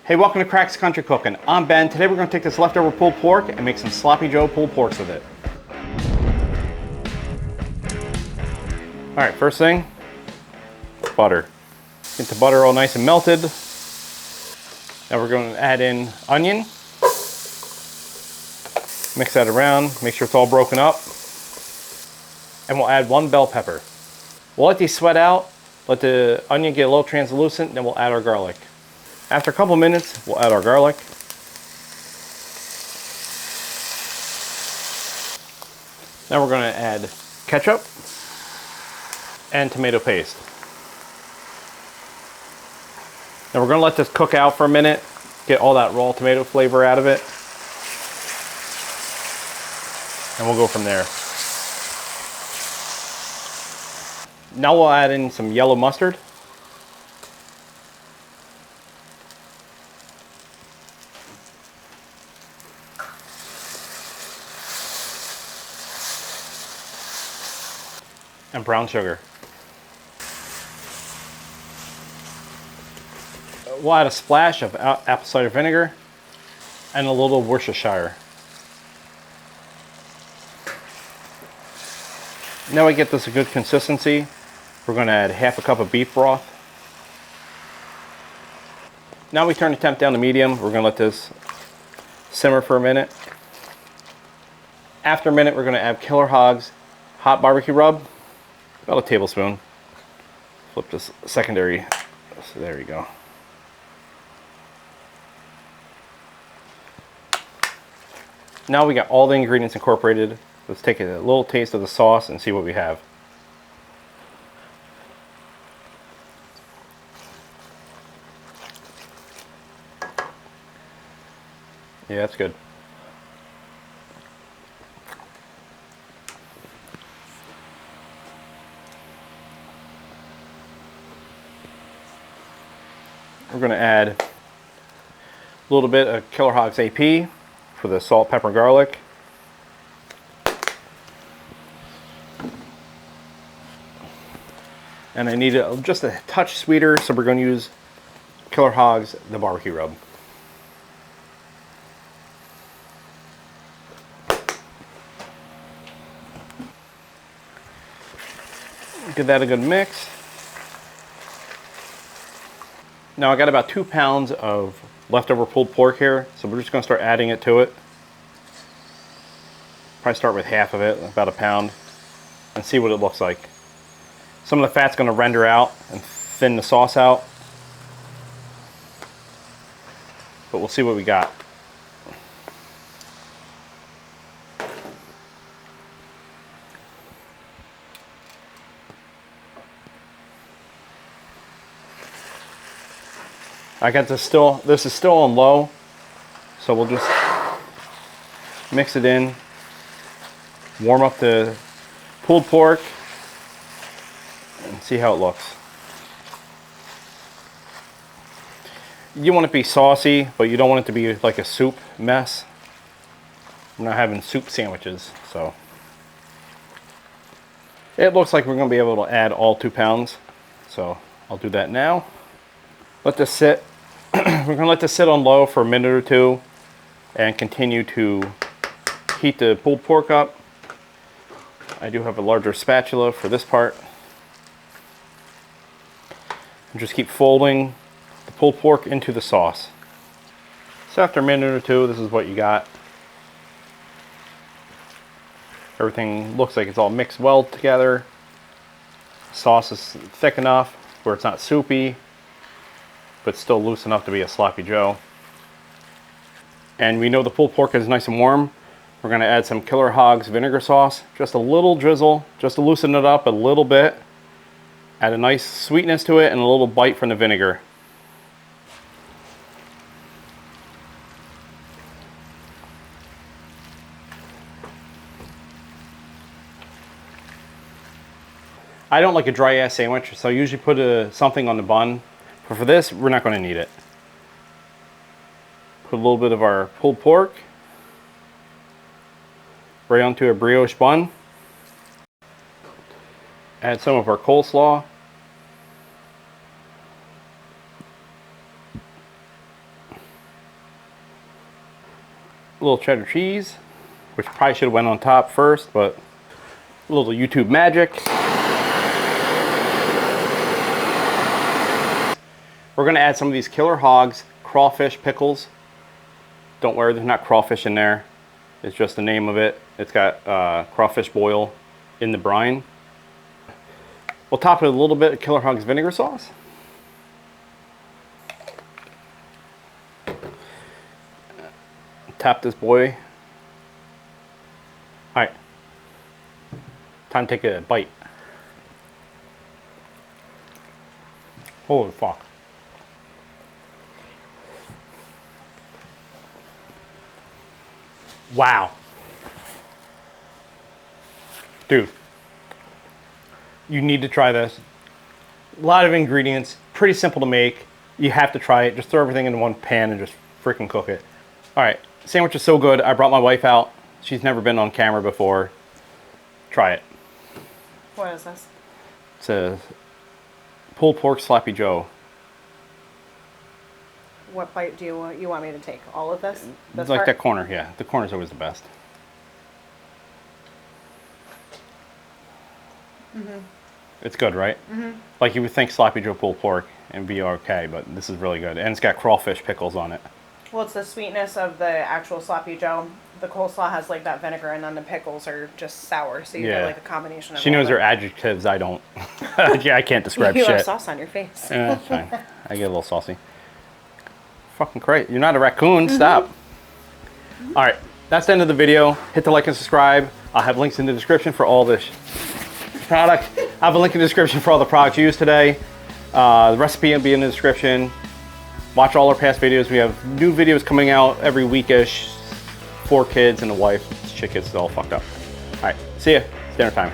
Hey, welcome to Cracks Country Cooking. I'm Ben. Today we're going to take this leftover pulled pork and make some sloppy Joe pulled porks with it. Alright, first thing, butter. Get the butter all nice and melted. Now we're going to add in onion. Mix that around, make sure it's all broken up. And we'll add 1 bell pepper. We'll let these sweat out, let the onion get a little translucent, then we'll add our garlic. After a couple minutes, we'll add our garlic. Now we're going to add ketchup and tomato paste. Now we're going to let this cook out for a minute, get all that raw tomato flavor out of it. And we'll go from there. Now we'll add in some yellow mustard. And brown sugar. We'll add a splash of apple cider vinegar and a little Worcestershire. Now we get this a good consistency. We're going to add half a cup of beef broth. Now we turn the temp down to medium. We're going to let this simmer for a minute. After a minute, we're going to add Killer Hogs hot barbecue rub. About a tablespoon. Flip this secondary. So there you go. Now we got all the ingredients incorporated. Let's take a little taste of the sauce and see what we have. Yeah, that's good. We're going to add a little bit of Killer Hogs AP for the salt, pepper, garlic. And I need it just a touch sweeter, so we're going to use Killer Hogs, the barbecue rub. Give that a good mix. Now I got about 2 pounds of leftover pulled pork here, so we're just going to start adding it to it. Probably start with half of it, about a pound, and see what it looks like. Some of the fat's going to render out and thin the sauce out, but we'll see what we got. I got this is still on low, so we'll just mix it in, warm up the pulled pork, and see how it looks. You want it to be saucy, but you don't want it to be like a soup mess. I'm not having soup sandwiches, so. It looks like we're going to be able to add all 2 pounds, so I'll do that now. Let this sit. We're going to let this sit on low for a minute or two and continue to heat the pulled pork up. I do have a larger spatula for this part. And just keep folding the pulled pork into the sauce. So after a minute or two, this is what you got. Everything looks like it's all mixed well together. Sauce is thick enough where it's not soupy, but still loose enough to be a sloppy Joe. And we know the pulled pork is nice and warm. We're going to add some Killer Hogs vinegar sauce, just a little drizzle, just to loosen it up a little bit. Add a nice sweetness to it and a little bite from the vinegar. I don't like a dry ass sandwich, so I usually put something on the bun. But for this, we're not going to need it. Put a little bit of our pulled pork right onto a brioche bun. Add some of our coleslaw. little cheddar cheese, which probably should have went on top first, but a little YouTube magic. We're gonna add some of these Killer Hogs crawfish pickles. Don't worry, there's not crawfish in there. It's just the name of it. It's got crawfish boil in the brine. We'll top it with a little bit of Killer Hogs vinegar sauce. Tap this boy. All right, time to take a bite. Holy fuck. Wow. Dude, you need to try this. A lot of ingredients, pretty simple to make. You have to try it. Just throw everything in one pan and just freaking cook it. All right, sandwich is so good. I brought my wife out. She's never been on camera before. Try it. What is this? It's a pulled pork sloppy joe. What bite do you want me to take? All of this? It's like that corner, yeah. The corner's always the best. Mm-hmm. It's good, right? Mm-hmm. Like you would think sloppy joe pulled pork and be okay, but this is really good. And it's got crawfish pickles on it. Well, it's the sweetness of the actual sloppy joe. The coleslaw has like that vinegar, and then the pickles are just sour. So you get like a combination of. She knows her adjectives. I don't. Yeah, I can't describe you shit. have sauce on your face. Yeah, that's fine. I get a little saucy. Fucking great. You're not a raccoon. Stop. All right, that's the end of the video. Hit the like and subscribe. I'll have links in the description for all this product. I'll have a link in the description for all the products used today. The recipe will be in the description. Watch all our past videos. We have new videos coming out every weekish. 4 kids and a wife. This chick gets all fucked up. All right, see ya. It's dinner time.